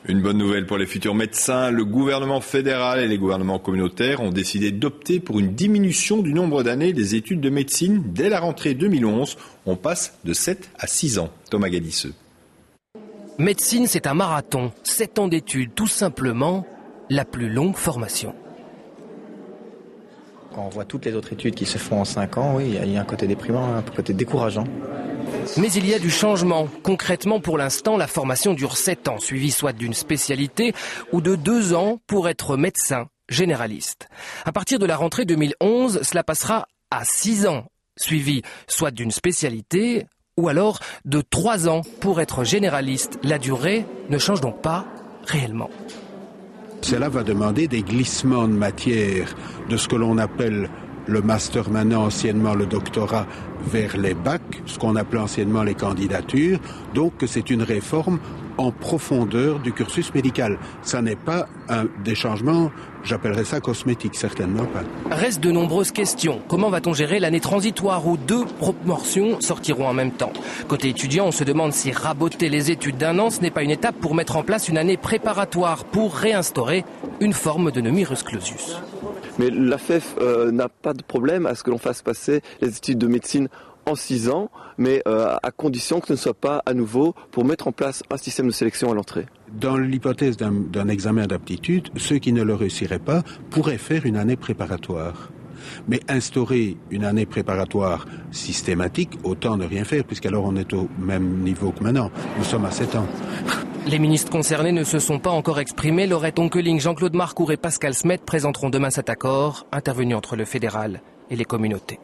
Une bonne nouvelle pour les futurs médecins. Le gouvernement fédéral et les gouvernements communautaires ont décidé d'opter pour une diminution du nombre d'années des études de médecine dès la rentrée 2011. On passe de 7 à 6 ans. Thomas Gadisseux. Médecine, c'est un marathon. 7 ans d'études, tout simplement la plus longue formation. Quand on voit toutes les autres études qui se font en 5 ans, oui, il y a un côté déprimant, un côté décourageant. Mais il y a du changement. Concrètement, pour l'instant, la formation dure 7 ans, suivie soit d'une spécialité ou de 2 ans pour être médecin généraliste. À partir de la rentrée 2011, cela passera à 6 ans, suivi soit d'une spécialité ou alors de 3 ans pour être généraliste. La durée ne change donc pas réellement. Cela va demander des glissements de matière de ce que l'on appelle le master maintenant, anciennement le doctorat, vers les bacs, ce qu'on appelait anciennement les candidatures. Donc c'est une réforme en profondeur du cursus médical. Ça n'est pas des changements, j'appellerais ça cosmétique, certainement pas. Restent de nombreuses questions. Comment va-t-on gérer l'année transitoire où 2 promotions sortiront en même temps? Côté étudiant, on se demande si raboter les études d'un an, ce n'est pas une étape pour mettre en place une année préparatoire pour réinstaurer une forme de numerus clausus. Mais l'AFEF n'a pas de problème à ce que l'on fasse passer les études de médecine en 6 ans, mais à condition que ce ne soit pas à nouveau pour mettre en place un système de sélection à l'entrée. Dans l'hypothèse d'un examen d'aptitude, ceux qui ne le réussiraient pas pourraient faire une année préparatoire. Mais instaurer une année préparatoire systématique, autant ne rien faire, puisqu'alors on est au même niveau que maintenant. Nous sommes à 7 ans. Les ministres concernés ne se sont pas encore exprimés. Laurette Onkeling, Jean-Claude Marcourt et Pascal Smet présenteront demain cet accord intervenu entre le fédéral et les communautés.